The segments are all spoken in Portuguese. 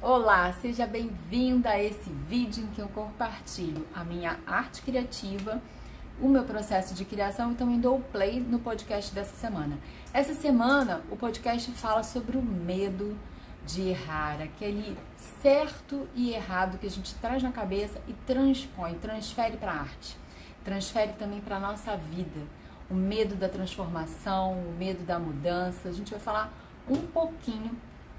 Olá, seja bem-vinda a esse vídeo em que eu compartilho a minha arte criativa, o meu processo de criação e também dou play no podcast dessa semana. Essa semana o podcast fala sobre o medo de errar, aquele certo e errado que a gente traz na cabeça e transfere para a arte, transfere também para a nossa vida. O medo da transformação, o medo da mudança. A gente vai falar um pouquinho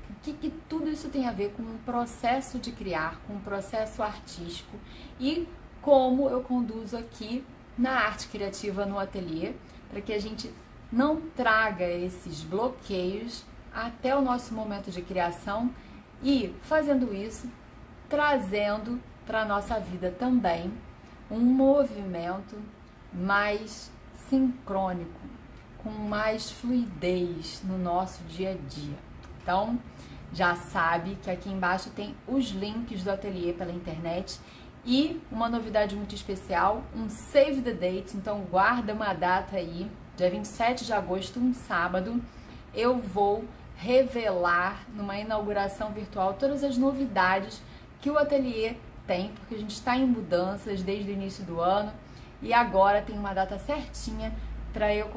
o que tudo isso tem a ver com o processo de criar, com o processo artístico e como eu conduzo aqui na arte criativa no ateliê, para que a gente não traga esses bloqueios até o nosso momento de criação e, fazendo isso, trazendo para a nossa vida também um movimento mais sincrônico, com mais fluidez no nosso dia a dia. Então, já sabe que aqui embaixo tem os links do ateliê pela internet e uma novidade muito especial, um save the date, então guarda uma data aí, dia 27 de agosto, um sábado, eu vou revelar numa inauguração virtual todas as novidades que o ateliê tem, porque a gente está em mudanças desde o início do ano e agora tem uma data certinha para eu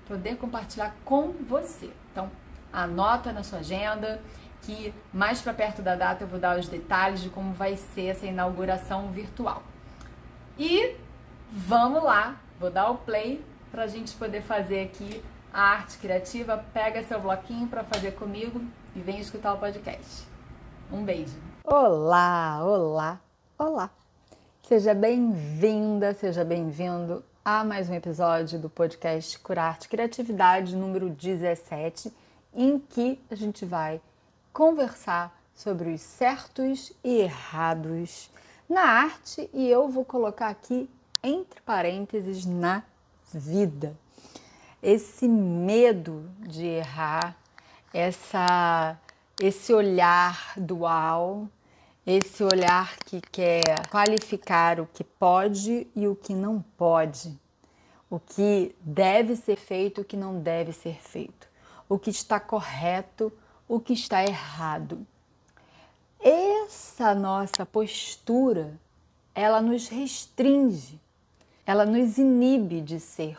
poder compartilhar com você. Então, anota na sua agenda que mais para perto da data eu vou dar os detalhes de como vai ser essa inauguração virtual. E vamos lá, vou dar o play para a gente poder fazer aqui a arte criativa. Pega seu bloquinho para fazer comigo e vem escutar o podcast. Um beijo. Olá, olá, olá. Seja bem-vinda, seja bem-vindo a mais um episódio do podcast Cura Arte Criatividade número 17, em que a gente vai conversar sobre os certos e errados na arte e eu vou colocar aqui entre parênteses na vida. Esse medo de errar, esse olhar dual, esse olhar que quer qualificar o que pode e o que não pode, o que deve ser feito e o que não deve ser feito, o que está correto, o que está errado. Essa nossa postura, ela nos restringe, ela nos inibe de ser.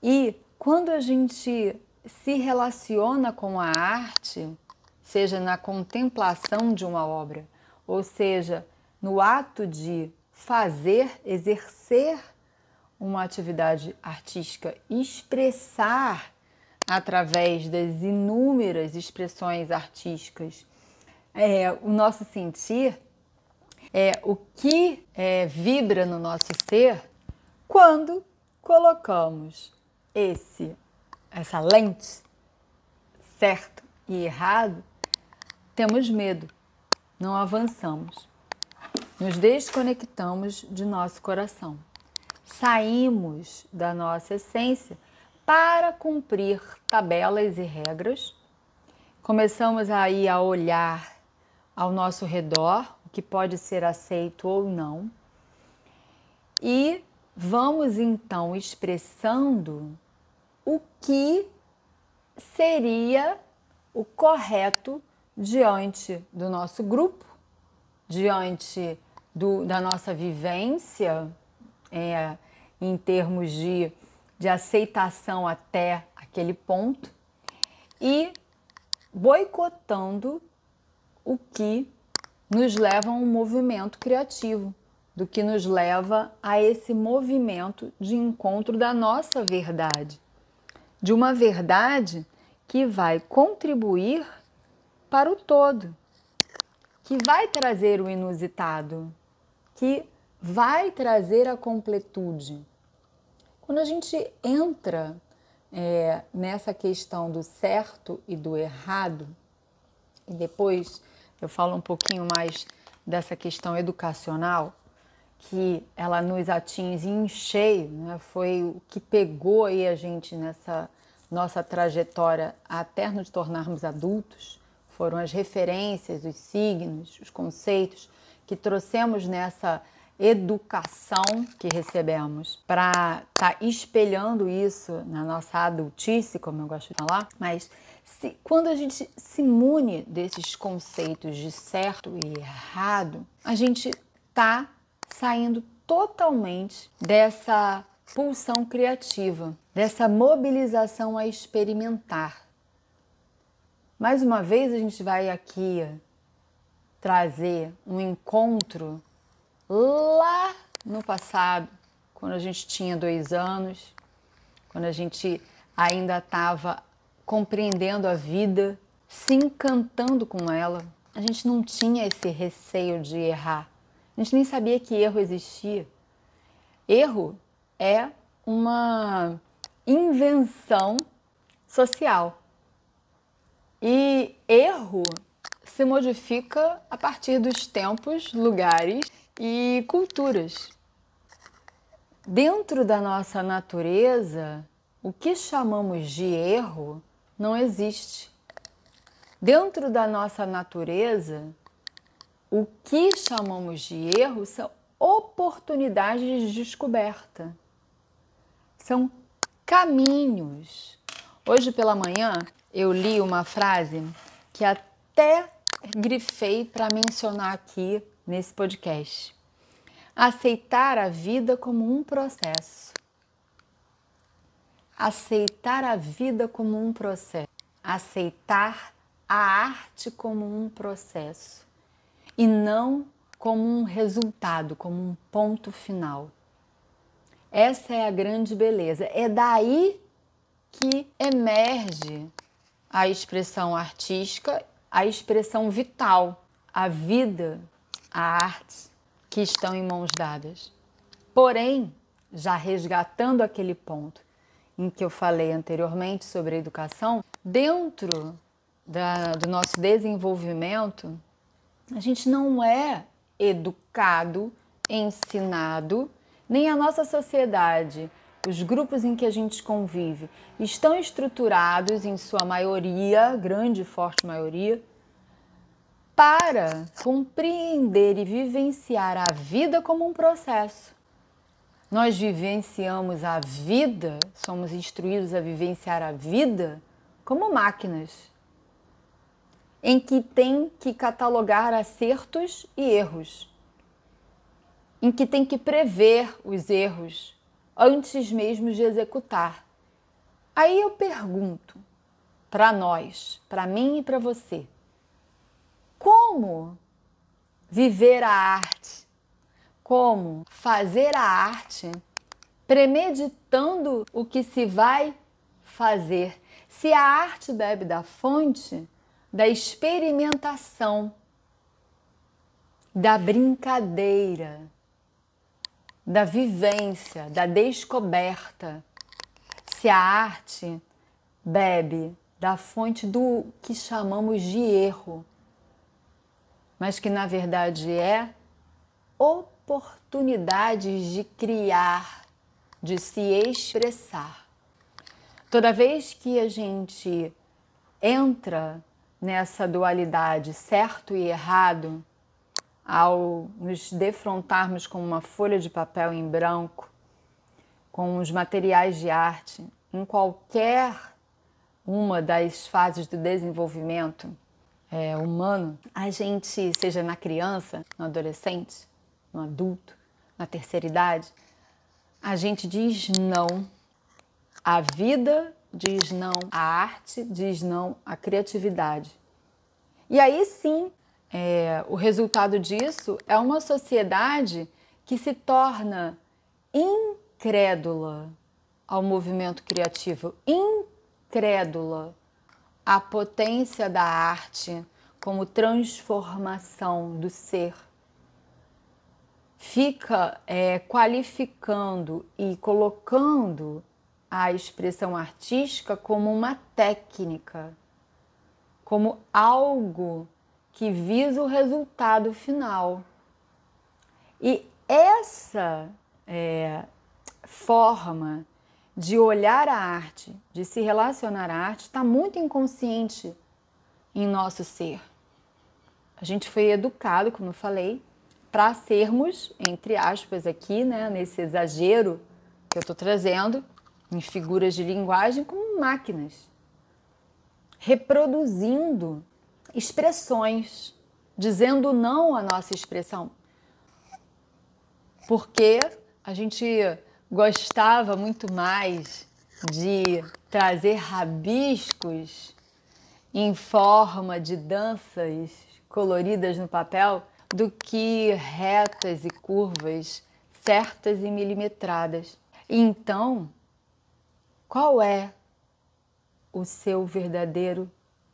E quando a gente se relaciona com a arte, seja na contemplação de uma obra, ou seja, no ato de fazer, exercer uma atividade artística, expressar através das inúmeras expressões artísticas o nosso sentir, o que vibra no nosso ser, quando colocamos essa lente, certo e errado, temos medo, não avançamos, nos desconectamos de nosso coração, saímos da nossa essência para cumprir tabelas e regras, começamos aí a olhar ao nosso redor, o que pode ser aceito ou não, e vamos então expressando o que seria o correto diante do nosso grupo, diante da nossa vivência, em termos de aceitação até aquele ponto, e boicotando o que nos leva a um movimento criativo, do que nos leva a esse movimento de encontro da nossa verdade, de uma verdade que vai contribuir para o todo, que vai trazer o inusitado, que vai trazer a completude. Quando a gente entra nessa questão do certo e do errado, e depois eu falo um pouquinho mais dessa questão educacional, que ela nos atinge em cheio, né? Foi o que pegou aí a gente nessa nossa trajetória até nos tornarmos adultos, foram as referências, os signos, os conceitos que trouxemos nessa educação que recebemos para estar espelhando isso na nossa adultice, como eu gosto de falar, mas Quando a gente se imune desses conceitos de certo e errado, a gente está saindo totalmente dessa pulsão criativa, dessa mobilização a experimentar. Mais uma vez, a gente vai aqui trazer um encontro lá no passado, quando a gente tinha 2 anos, quando a gente ainda estava compreendendo a vida, se encantando com ela. A gente não tinha esse receio de errar. A gente nem sabia que erro existia. Erro é uma invenção social. E erro se modifica a partir dos tempos, lugares e culturas. Dentro da nossa natureza, o que chamamos de erro não existe. Dentro da nossa natureza, o que chamamos de erro são oportunidades de descoberta. São caminhos. Hoje pela manhã eu li uma frase que até grifei para mencionar aqui nesse podcast. Aceitar a vida como um processo. Aceitar a vida como um processo. Aceitar a arte como um processo. E não como um resultado, como um ponto final. Essa é a grande beleza. É daí que emerge a expressão artística, a expressão vital, a vida, a arte, que estão em mãos dadas. Porém, já resgatando aquele ponto em que eu falei anteriormente sobre a educação, dentro do nosso desenvolvimento, a gente não é educado, ensinado, nem a nossa sociedade, os grupos em que a gente convive, estão estruturados, em sua maioria, grande e forte maioria, para compreender e vivenciar a vida como um processo. Nós vivenciamos a vida, somos instruídos a vivenciar a vida como máquinas, em que tem que catalogar acertos e erros, em que tem que prever os erros antes mesmo de executar. Aí eu pergunto para nós, para mim e para você, como viver a arte? Como fazer a arte premeditando o que se vai fazer? Se a arte bebe da fonte da experimentação, da brincadeira, da vivência, da descoberta. Se a arte bebe da fonte do que chamamos de erro, mas que na verdade é oportunidades de criar, de se expressar. Toda vez que a gente entra nessa dualidade certo e errado, ao nos defrontarmos com uma folha de papel em branco, com os materiais de arte, em qualquer uma das fases do desenvolvimento humano, a gente, seja na criança, no adolescente, no adulto, na terceira idade, a gente diz não à vida, diz não à arte, diz não à criatividade. E aí sim, o resultado disso é uma sociedade que se torna incrédula ao movimento criativo, incrédula à potência da arte como transformação do ser. Fica qualificando e colocando a expressão artística como uma técnica, como algo que visa o resultado final. E essa forma de olhar a arte, de se relacionar à arte, está muito inconsciente em nosso ser. A gente foi educado, como eu falei, para sermos, entre aspas aqui, né, nesse exagero que eu estou trazendo, em figuras de linguagem, como máquinas. reproduzindo expressões, dizendo não à nossa expressão. Porque a gente gostava muito mais de trazer rabiscos em forma de danças coloridas no papel do que retas e curvas certas e milimetradas. Então, qual é o seu verdadeiro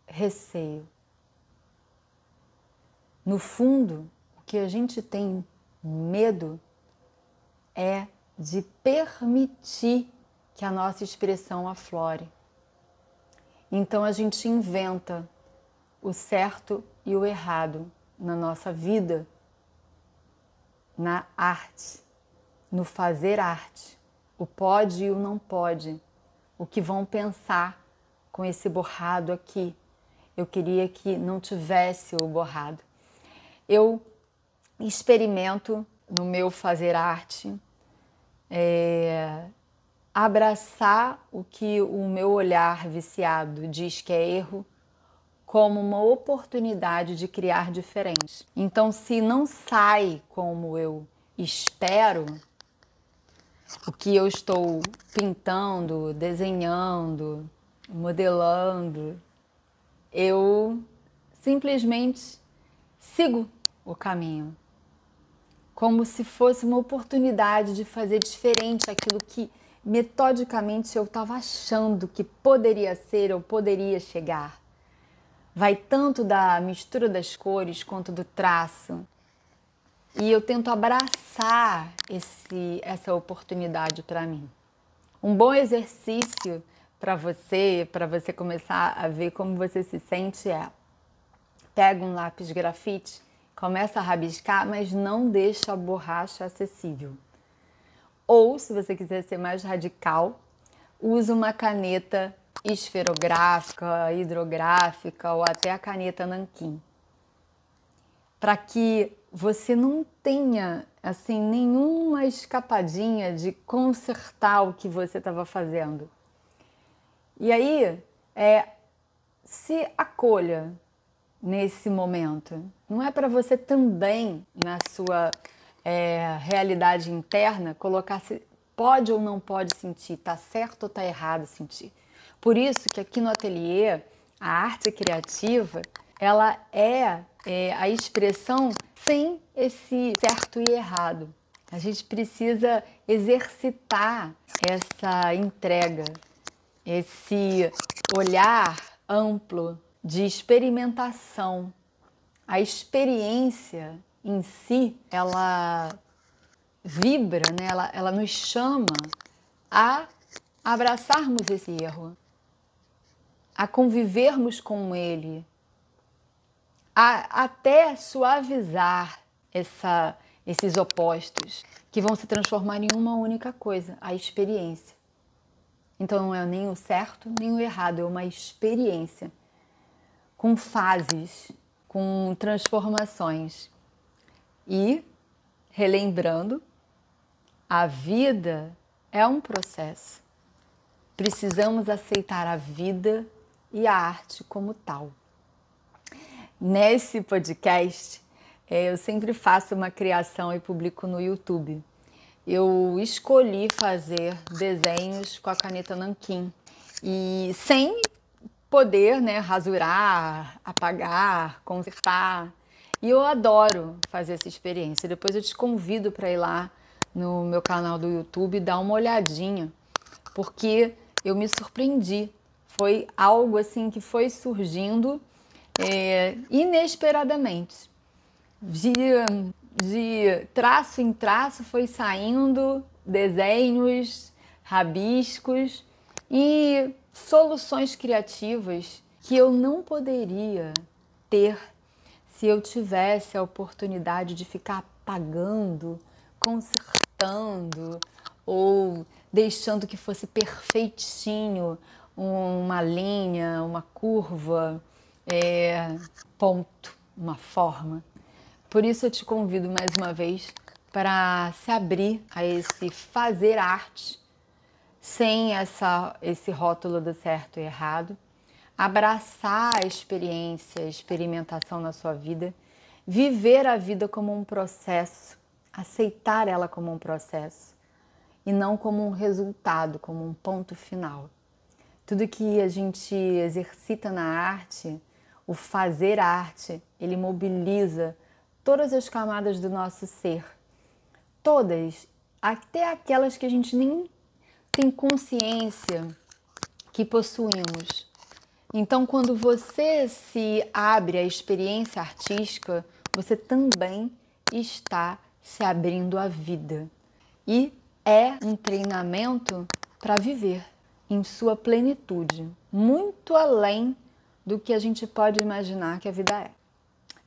receio? No fundo, o que a gente tem medo é de permitir que a nossa expressão aflore. Então a gente inventa o certo e o errado na nossa vida, na arte, no fazer arte, o pode e o não pode, o que vão pensar com esse borrado aqui. Eu queria que não tivesse o borrado. Eu experimento no meu fazer arte abraçar o que o meu olhar viciado diz que é erro como uma oportunidade de criar diferente. Então, se não sai como eu espero, o que eu estou pintando, desenhando, modelando, eu simplesmente sigo o caminho, como se fosse uma oportunidade de fazer diferente aquilo que metodicamente eu estava achando que poderia ser ou poderia chegar. Vai tanto da mistura das cores quanto do traço. E eu tento abraçar essa oportunidade para mim. Um bom exercício para você começar a ver como você se sente pega um lápis grafite, começa a rabiscar, mas não deixa a borracha acessível. Ou, se você quiser ser mais radical, usa uma caneta esferográfica, hidrográfica ou até a caneta nanquim. Para que você não tenha assim nenhuma escapadinha de consertar o que você estava fazendo. E aí, se acolha nesse momento. Não é para você também, na sua realidade interna, colocar se pode ou não pode sentir, tá certo ou tá errado sentir. Por isso que aqui no ateliê, a arte criativa, ela é a expressão sem esse certo e errado. A gente precisa exercitar essa entrega, esse olhar amplo de experimentação. A experiência em si, ela vibra, né? ela nos chama a abraçarmos esse erro, a convivermos com ele, a até suavizar esses opostos que vão se transformar em uma única coisa, a experiência. Então não é nem o certo nem o errado, é uma experiência com fases, com transformações. E, relembrando, a vida é um processo. Precisamos aceitar a vida e a arte como tal. Nesse podcast, eu sempre faço uma criação e publico no YouTube. Eu escolhi fazer desenhos com a caneta nanquim e sem poder, rasurar, apagar, consertar. E eu adoro fazer essa experiência. Depois eu te convido para ir lá no meu canal do YouTube e dar uma olhadinha, porque eu me surpreendi. Foi algo assim que foi surgindo inesperadamente. De traço em traço foi saindo desenhos, rabiscos e soluções criativas que eu não poderia ter se eu tivesse a oportunidade de ficar apagando, consertando ou deixando que fosse perfeitinho uma linha, uma curva, ponto, uma forma. Por isso eu te convido mais uma vez para se abrir a esse fazer arte sem esse rótulo do certo e errado, abraçar a experiência, a experimentação na sua vida, viver a vida como um processo, aceitar ela como um processo e não como um resultado, como um ponto final. Tudo que a gente exercita na arte, o fazer arte, ele mobiliza todas as camadas do nosso ser. Todas, até aquelas que a gente nem tem consciência que possuímos. Então, quando você se abre à experiência artística, você também está se abrindo à vida. E é um treinamento para viver em sua plenitude, muito além do que a gente pode imaginar que a vida é.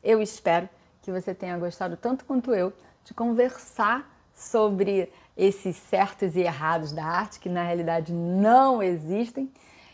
Eu espero que você tenha gostado tanto quanto eu de conversar sobre esses certos e errados da arte, que na realidade não existem,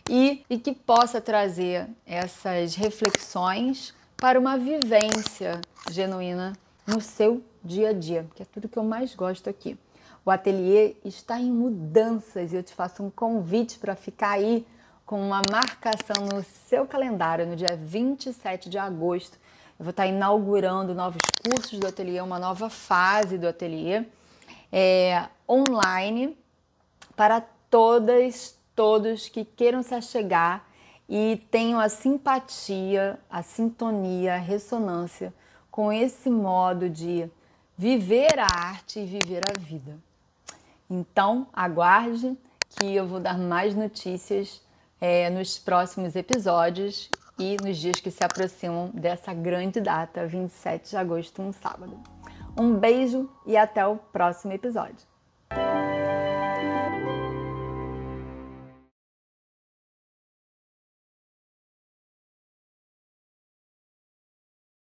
e que possa trazer essas reflexões para uma vivência genuína no seu dia a dia, que é tudo que eu mais gosto aqui. O ateliê está em mudanças e eu te faço um convite para ficar aí com uma marcação no seu calendário no dia 27 de agosto. Eu vou estar inaugurando novos cursos do ateliê, uma nova fase do ateliê online para todos que queiram se achegar e tenham a simpatia, a sintonia, a ressonância com esse modo de viver a arte e viver a vida. Então, aguarde que eu vou dar mais notícias nos próximos episódios e nos dias que se aproximam dessa grande data, 27 de agosto, um sábado. Um beijo e até o próximo episódio.